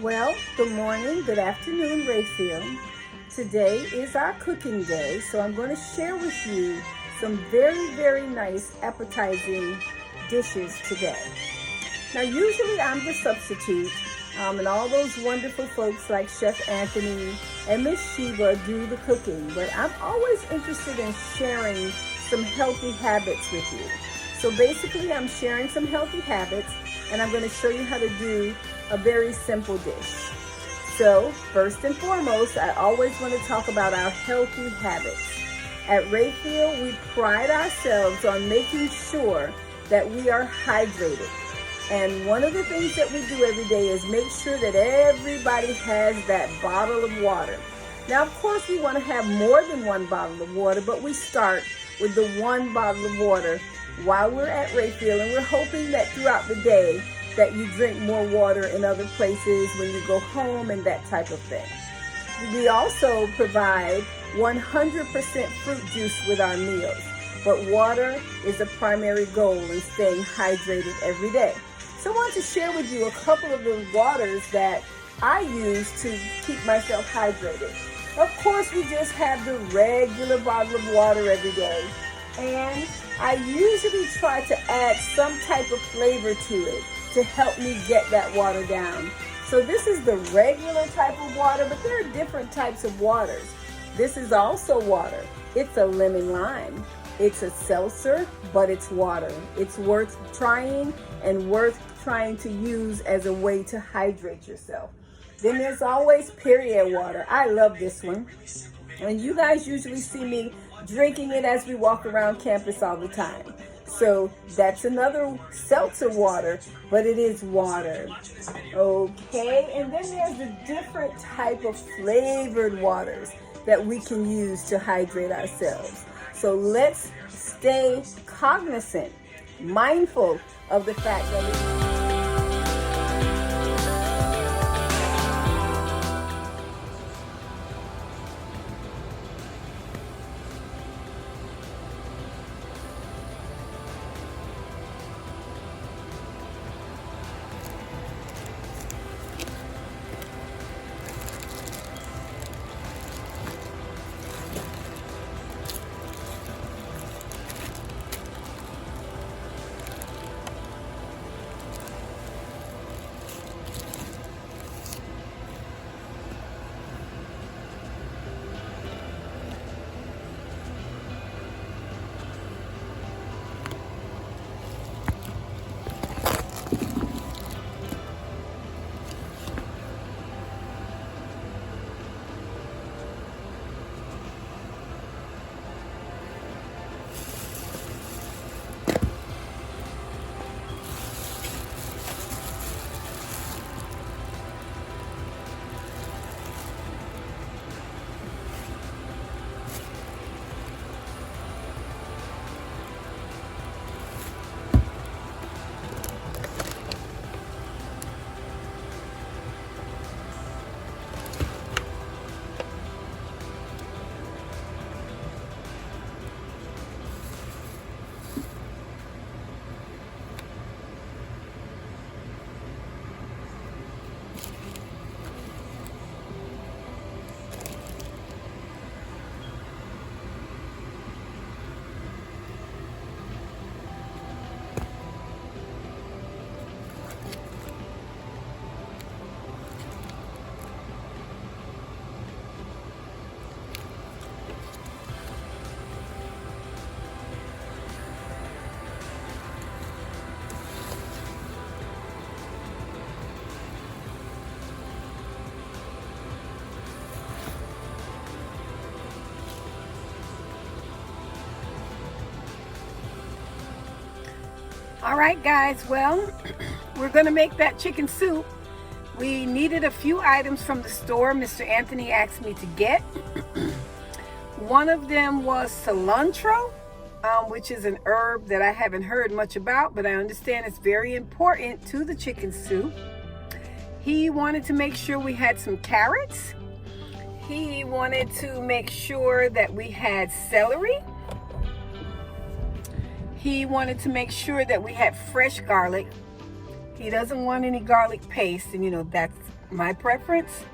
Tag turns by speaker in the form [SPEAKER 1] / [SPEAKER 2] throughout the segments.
[SPEAKER 1] Well, good morning, good afternoon, Rayfield. Today is our cooking day, so I'm going to share with you some very nice appetizing dishes today. Now, usually I'm the substitute, and all those wonderful folks like Chef Anthony and Miss Sheba do the cooking, but I'm always interested in sharing some healthy habits with you. So basically, I'm sharing some healthy habits, and I'm going to show you how to do a very simple dish. So first and foremost, I always want to talk about our healthy habits. At Rayfield, we pride ourselves on making sure that we are hydrated. And one of the things that we do every day is make sure that everybody has that bottle of water. Now, of course, we want to have more than one bottle of water, but we start with the one bottle of water while we're at Rayfield, and we're hoping that throughout the day that you drink more water in other places when you go home and that type of thing. We also provide 100% fruit juice with our meals, but water is a primary goal in staying hydrated every day. So I want to share with you a couple of the waters that I use to keep myself hydrated. Of course, we just have the regular bottle of water every day, and I usually try to add some type of flavor to it to help me get that water down. So this is the regular type of water, but there are different types of waters. This is also water. It's a lemon lime. It's a seltzer, but it's water. It's worth trying and worth trying to use as a way to hydrate yourself. Then there's always Perrier water. I love this one. And you guys usually see me drinking it as we walk around campus all the time. So that's another seltzer water, but it is water. Okay, and then there's the different type of flavored waters that we can use to hydrate ourselves. So let's stay cognizant, mindful of the fact that all right, guys, well, we're going to make that chicken soup. We needed a few items from the store Mr. Anthony asked me to get. One of them was cilantro, which is an herb that I haven't heard much about, but I understand it's very important to the chicken soup. He wanted to make sure we had some carrots. He wanted to make sure that we had celery. He wanted to make sure that we had fresh garlic. He doesn't want any garlic paste, and you know, that's my preference.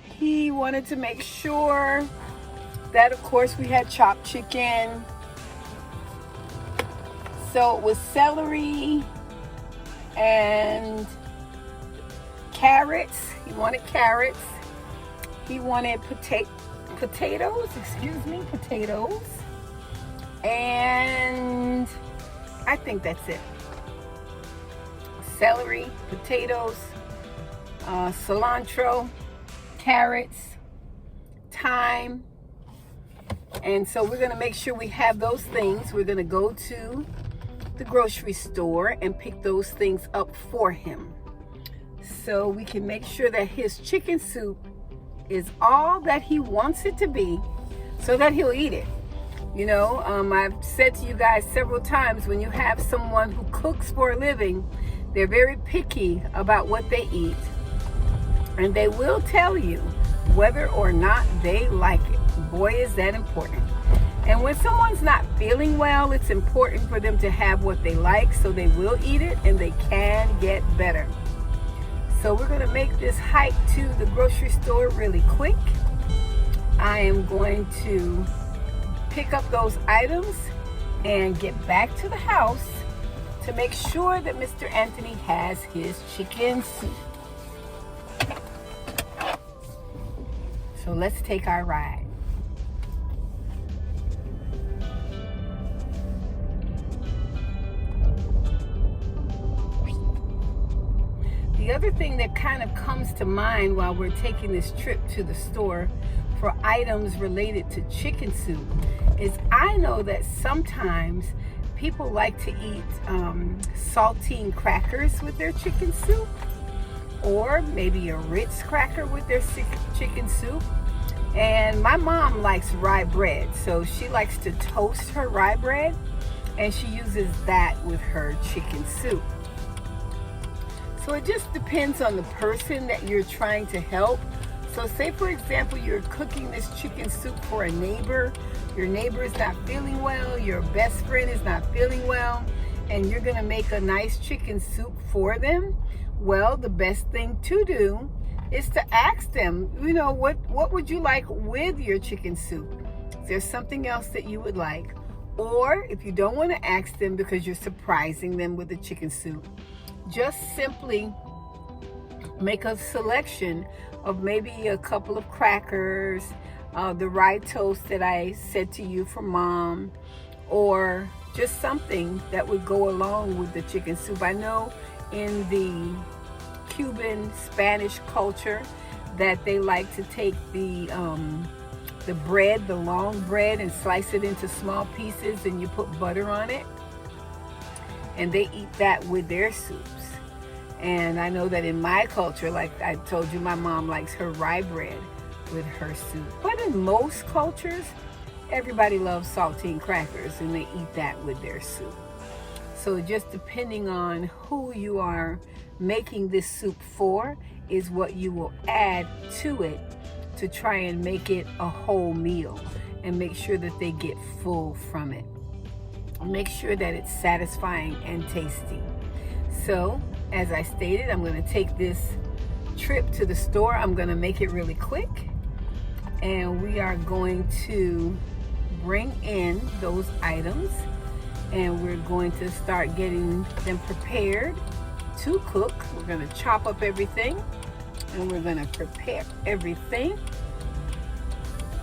[SPEAKER 1] He wanted to make sure that, of course, we had chopped chicken. So it was celery and carrots. He wanted carrots. He wanted potatoes. And I think that's it. Celery, potatoes, cilantro, carrots, thyme. And so we're going to make sure we have those things. We're going to go to the grocery store and pick those things up for him, so we can make sure that his chicken soup is all that he wants it to be, so that he'll eat it. You know, I've said to you guys several times, when you have someone who cooks for a living, they're very picky about what they eat, and they will tell you whether or not they like it. Boy, is that important. And when someone's not feeling well, it's important for them to have what they like, so they will eat it and they can get better. So we're going to make this hike to the grocery store really quick. I am going to pick up those items and get back to the house to make sure that Mr. Anthony has his chicken soup. So let's take our ride. The other thing that kind of comes to mind while we're taking this trip to the store for items related to chicken soup is, I know that sometimes people like to eat saltine crackers with their chicken soup, or maybe a Ritz cracker with their chicken soup. And my mom likes rye bread, so she likes to toast her rye bread, and she uses that with her chicken soup. So it just depends on the person that you're trying to help. So say, for example, you're cooking this chicken soup for a neighbor. Your neighbor is not feeling well. Your best friend is not feeling well. And you're going to make a nice chicken soup for them. Well, the best thing to do is to ask them, you know, what would you like with your chicken soup? Is there something else that you would like? Or if you don't want to ask them because you're surprising them with the chicken soup, just simply make a selection of maybe a couple of crackers, the rye toast that I said to you from Mom, or just something that would go along with the chicken soup. I know in the Cuban Spanish culture that they like to take the bread, the long bread, and slice it into small pieces, and you put butter on it, and they eat that with their soups. And I know that in my culture, like I told you, my mom likes her rye bread with her soup. But in most cultures, everybody loves saltine crackers, and they eat that with their soup. So just depending on who you are making this soup for is what you will add to it to try and make it a whole meal and make sure that they get full from it. Make sure that it's satisfying and tasty. So, as I stated, I'm going to take this trip to the store. I'm going to make it really quick. And we are going to bring in those items. And we're going to start getting them prepared to cook. We're going to chop up everything. And we're going to prepare everything.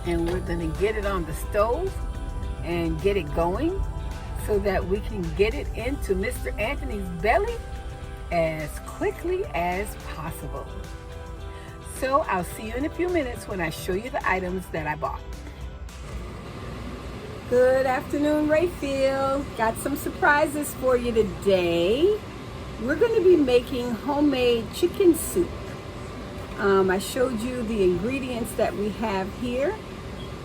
[SPEAKER 1] And we're going to get it on the stove and get it going so that we can get it into Mr. Anthony's belly as quickly as possible. So I'll see you in a few minutes when I show you the items that I bought. Good afternoon, Rayfield. Got some surprises for you today. We're going to be making homemade chicken soup. I showed you the ingredients that we have here,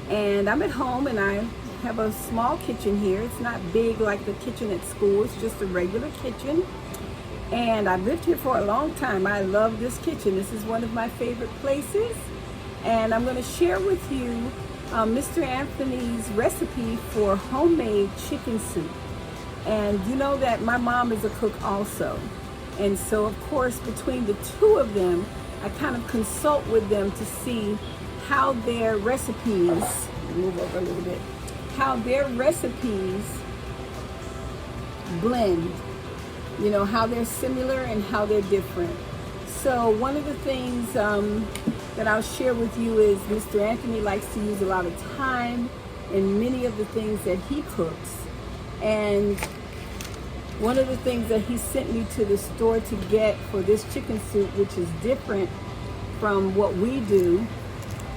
[SPEAKER 1] and I'm at home and I have a small kitchen here. It's not big like the kitchen at school. It's just a regular kitchen. And I've lived here for a long time. I love this kitchen. This is one of my favorite places. And I'm going to share with you Mr. Anthony's recipe for homemade chicken soup. And you know that my mom is a cook also. And so, of course, between the two of them, I kind of consult with them to see how their recipes, move over a little bit, how their recipes blend, you know, how they're similar and how they're different. So one of the things that I'll share with you is Mr. Anthony likes to use a lot of thyme in many of the things that he cooks. And one of the things that he sent me to the store to get for this chicken soup, which is different from what we do,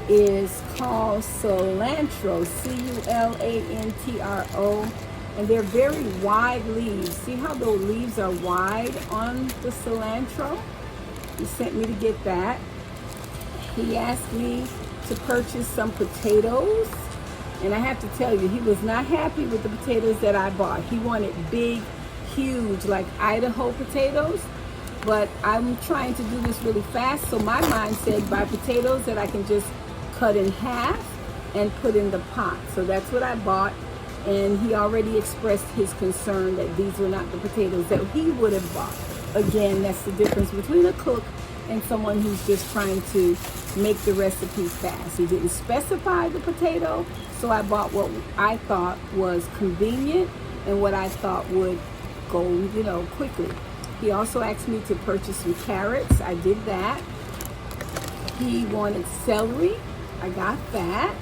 [SPEAKER 1] is called cilantro, C-U-L-A-N-T-R-O. And they're very wide leaves. See how the leaves are wide on the cilantro? He sent me to get that. He asked me to purchase some potatoes. And I have to tell you, he was not happy with the potatoes that I bought. He wanted big, huge, like Idaho potatoes. But I'm trying to do this really fast. So my mind said buy potatoes that I can just cut in half and put in the pot. So that's what I bought. And he already expressed his concern that these were not the potatoes that he would have bought. Again, that's the difference between a cook and someone who's just trying to make the recipe fast. He didn't specify the potato, so I bought what I thought was convenient and what I thought would go, you know, quickly. He also asked me to purchase some carrots. I did that. He wanted celery. I got that.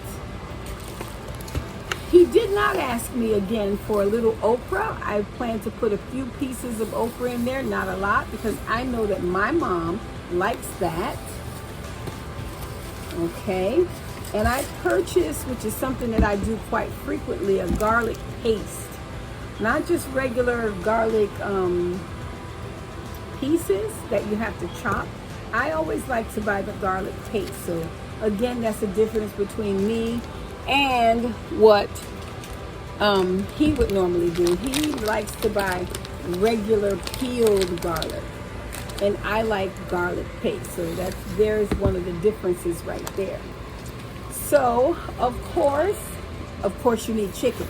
[SPEAKER 1] He did not ask me again for a little okra. I plan to put a few pieces of okra in there, not a lot, because I know that my mom likes that. Okay. And I purchased, which is something that I do quite frequently, a garlic paste. Not just regular garlic pieces that you have to chop. I always like to buy the garlic paste. So again, that's the difference between me and what he would normally do. He likes to buy regular peeled garlic, and I like garlic paste. So there's one of the differences right there. So of course you need chicken.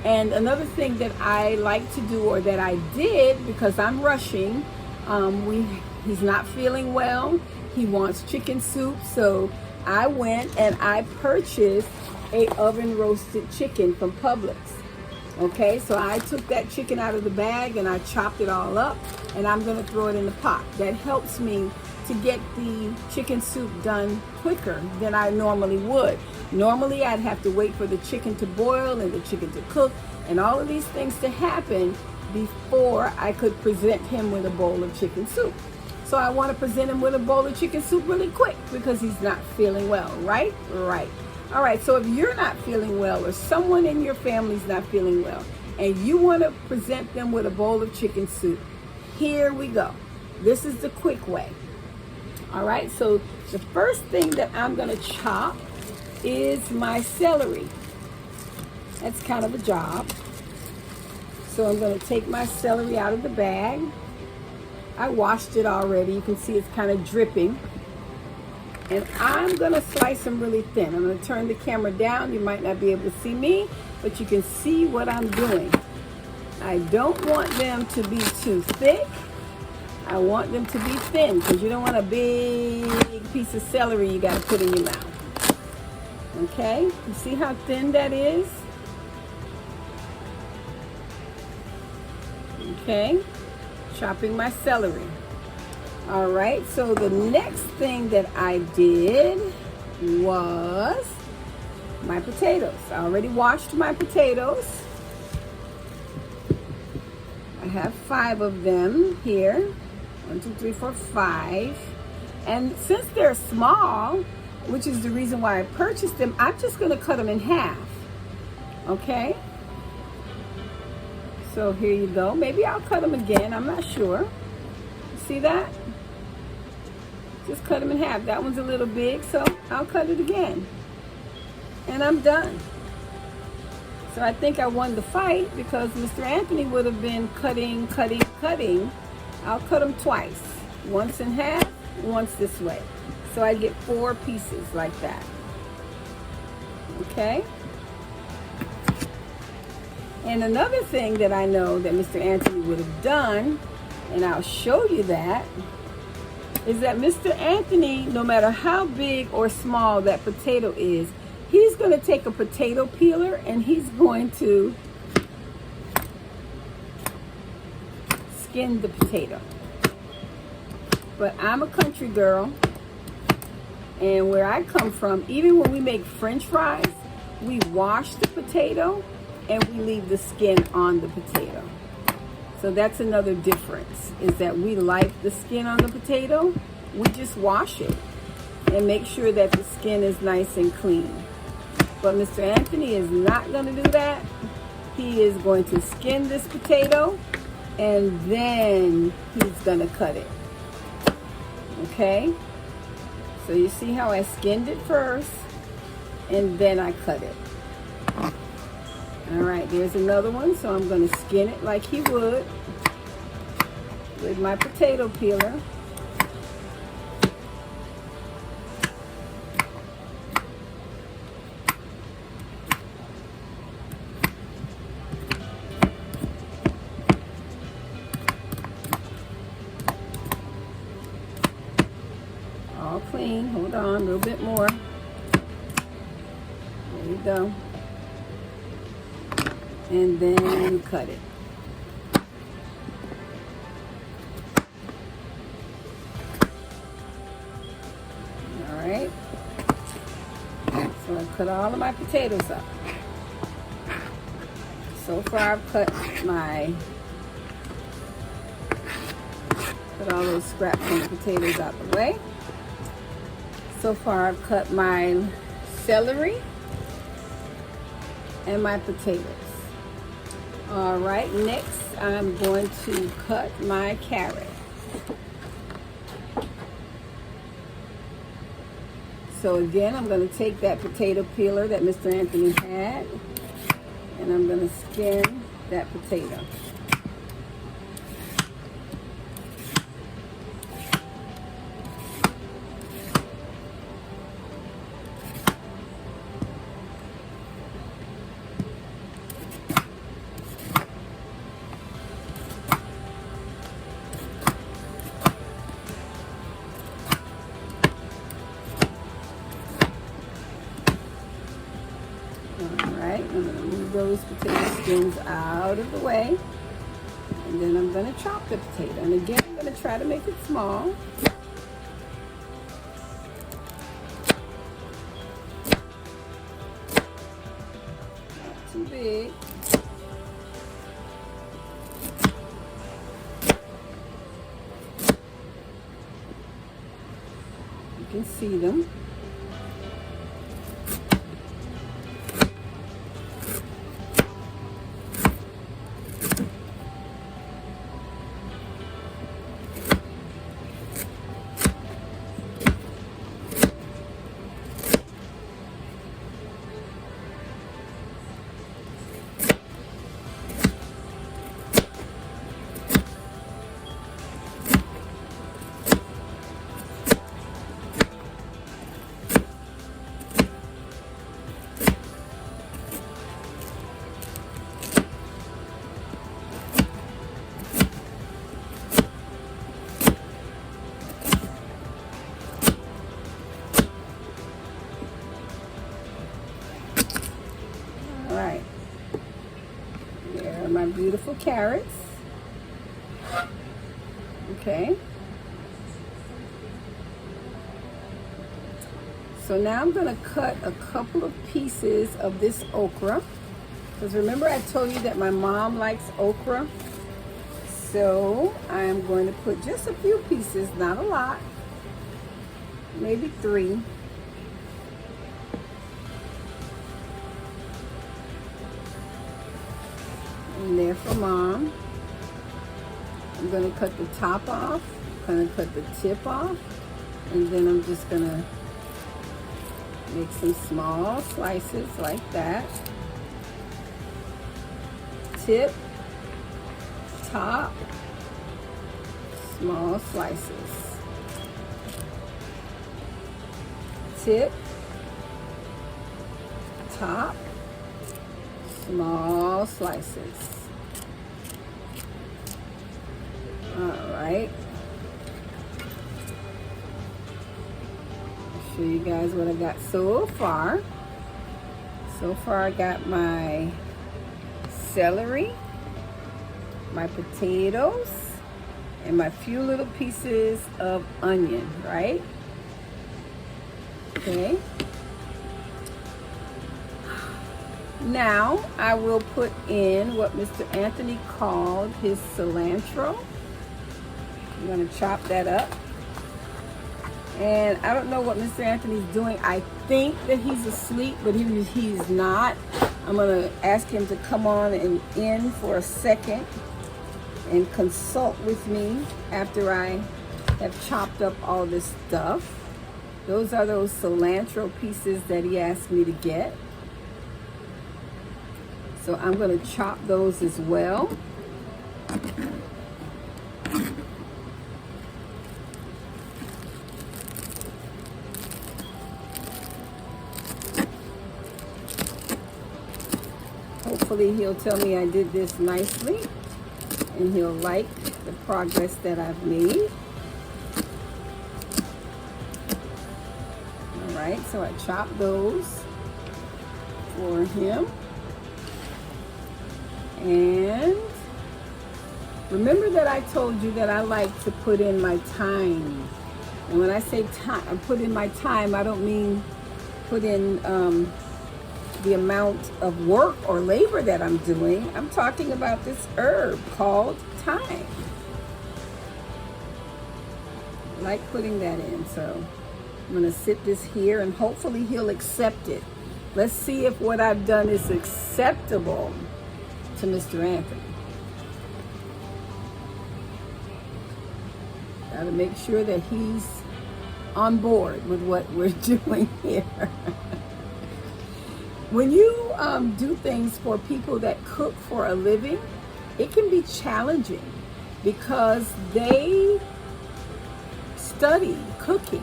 [SPEAKER 1] And another thing that I like to do, or that I did because I'm rushing, he's not feeling well. He wants chicken soup, so I went and I purchased a oven roasted chicken from Publix. Okay, so I took that chicken out of the bag and I chopped it all up, and I'm gonna throw it in the pot. That helps me to get the chicken soup done quicker than I normally would. Normally I'd have to wait for the chicken to boil and the chicken to cook and all of these things to happen before I could present him with a bowl of chicken soup. So I want to present him with a bowl of chicken soup really quick because he's not feeling well, right? Right. All right, so if you're not feeling well, or someone in your family's not feeling well, and you want to present them with a bowl of chicken soup, here we go. This is the quick way. All right, so the first thing that I'm going to chop is my celery. That's kind of a job. So I'm going to take my celery out of the bag. I washed it already. You can see it's kind of dripping. And I'm going to slice them really thin. I'm going to turn the camera down. You might not be able to see me, but you can see what I'm doing. I don't want them to be too thick. I want them to be thin, because you don't want a big piece of celery you got to put in your mouth. Okay? You see how thin that is? Okay? Chopping my celery. All right, so the next thing that I did was my potatoes. I already washed my potatoes. I have 5 of them here. 1, 2, 3, 4, 5. And since they're small, which is the reason why I purchased them, I'm just going to cut them in half. Okay? So here you go. Maybe I'll cut them again. I'm not sure. See that? Just cut them in half. That one's a little big, so I'll cut it again. And I'm done. So I think I won the fight, because Mr. Anthony would have been cutting. I'll cut them twice. Once in half, once this way. So I get 4 pieces like that. Okay? And another thing that I know that Mr. Anthony would have done, and I'll show you that, is that Mr. Anthony, no matter how big or small that potato is, he's going to take a potato peeler and he's going to skin the potato. But I'm a country girl, and where I come from, even when we make French fries, we wash the potato and we leave the skin on the potato. So that's another difference, is that we like the skin on the potato. We just wash it and make sure that the skin is nice and clean. But Mr. Anthony is not going to do that. He is going to skin this potato and then he's going to cut it. Okay? So you see how I skinned it first and then I cut it. All right, there's another one. So I'm going to skin it like he would with my potato peeler. All clean. Hold on, a little bit more. There you go. And then you cut it. All right. So I cut all of my potatoes up. So far I've cut all those scraps from the potatoes out the way. So far I've cut my celery and my potatoes. All right, next I'm going to cut my carrot. So again, I'm going to take that potato peeler that Mr. Anthony had, and I'm going to skin that potato. Alright, I'm going to move those potato skins out of the way. And then I'm going to chop the potato. And again, I'm going to try to make it small. Not too big. You can see them. Alright, there are my beautiful carrots. Okay. So now I'm going to cut a couple of pieces of this okra. Because remember I told you that my mom likes okra. So I'm going to put just a few pieces, not a lot. Maybe 3. In there for Mom. I'm going to cut the top off. I'm going to cut the tip off. And then I'm just going to make some small slices like that. Tip, top, small slices. Tip, top, small slices. All right. show you guys what I got so far. So far I got my celery, my potatoes, and my few little pieces of onion, right? Okay. Now I will put in what Mr. Anthony called his cilantro. I'm going to chop that up. And I don't know what Mr. Anthony's doing. I think that he's asleep, but he's not. I'm going to ask him to come on and in for a second and consult with me after I have chopped up all this stuff. Those are those cilantro pieces that he asked me to get. So I'm going to chop those as well. Hopefully he'll tell me I did this nicely and he'll like the progress that I've made. All right, so I chopped those for him. And remember that I told you that I like to put in my time. And when I say time, I put in my time, I don't mean put in the amount of work or labor that I'm doing. I'm talking about this herb called thyme. I like putting that in, so I'm gonna sit this here and hopefully he'll accept it. Let's see if what I've done is acceptable to Mr. Anthony. Gotta make sure that he's on board with what we're doing here. When you do things for people that cook for a living, it can be challenging because they study cooking.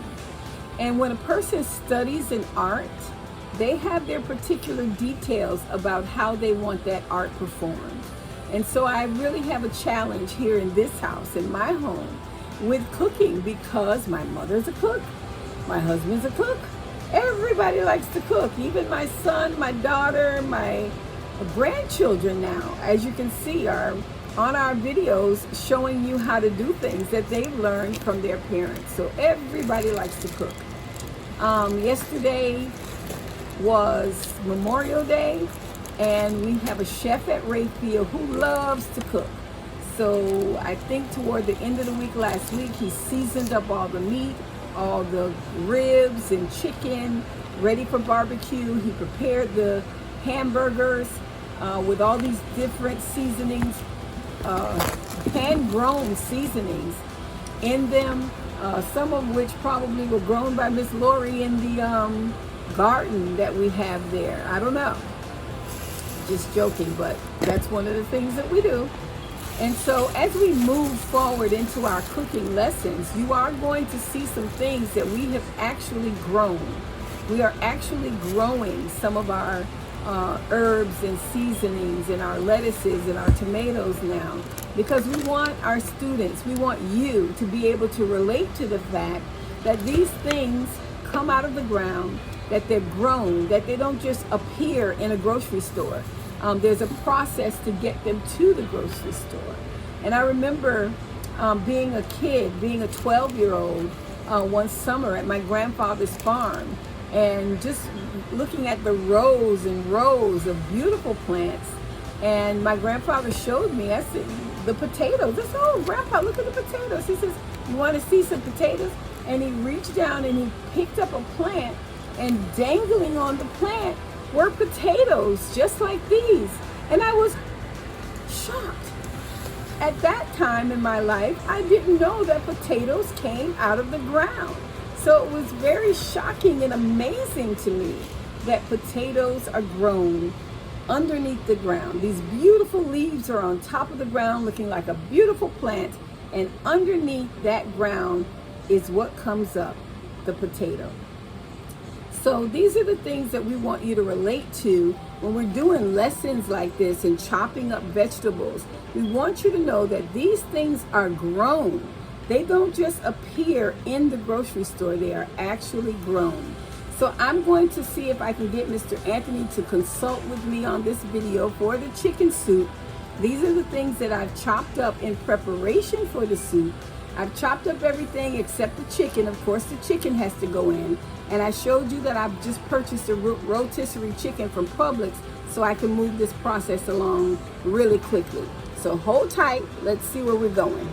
[SPEAKER 1] And when a person studies an art, they have their particular details about how they want that art performed. And so I really have a challenge here in this house, in my home, with cooking because my mother's a cook, my husband's a cook. Everybody likes to cook, even my son, my daughter, my grandchildren now, as you can see, are on our videos showing you how to do things that they've learned from their parents. So everybody likes to cook. Yesterday was Memorial Day, and we have a chef at Rayfield who loves to cook. So I think toward the end of the week last week, he seasoned up all the meat, all the ribs and chicken ready for barbecue. He prepared the hamburgers with all these different seasonings, hand-grown seasonings in them, some of which probably were grown by Miss Lori in the garden that we have there. I don't know, just joking, but that's one of the things that we do. And so as we move forward into our cooking lessons, you are going to see some things that we have actually grown. We are actually growing some of our herbs and seasonings and our lettuces and our tomatoes now, because we want our students, we want you to be able to relate to the fact that these things come out of the ground, that they're grown, that they don't just appear in a grocery store. There's a process to get them to the grocery store. And I remember being a kid, being a 12-year-old one summer at my grandfather's farm, and just looking at the rows and rows of beautiful plants. And my grandfather showed me, I said, the potatoes. I said, oh, Grandpa, look at the potatoes. He says, you want to see some potatoes? And he reached down and he picked up a plant, and dangling on the plant were potatoes just like these. And I was shocked. At that time in my life, I didn't know that potatoes came out of the ground. So it was very shocking and amazing to me that potatoes are grown underneath the ground. These beautiful leaves are on top of the ground looking like a beautiful plant, and underneath that ground is what comes up, the potato. So these are the things that we want you to relate to when we're doing lessons like this and chopping up vegetables. We want you to know that these things are grown. They don't just appear here in the grocery store. They are actually grown. So I'm going to see if I can get Mr. Anthony to consult with me on this video for the chicken soup. These are the things that I've chopped up in preparation for the soup. I've chopped up everything except the chicken. Of course, the chicken has to go in. And I showed you that I've just purchased a rotisserie chicken from Publix so I can move this process along really quickly. So hold tight. Let's see where we're going.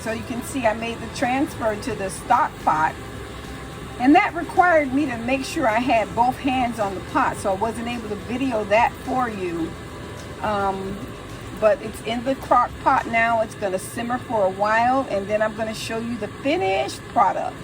[SPEAKER 1] So you can see I made the transfer to the stock pot. And that required me to make sure I had both hands on the pot. So I wasn't able to video that for you. But it's in the crock pot now. It's going to simmer for a while. And then I'm going to show you the finished product.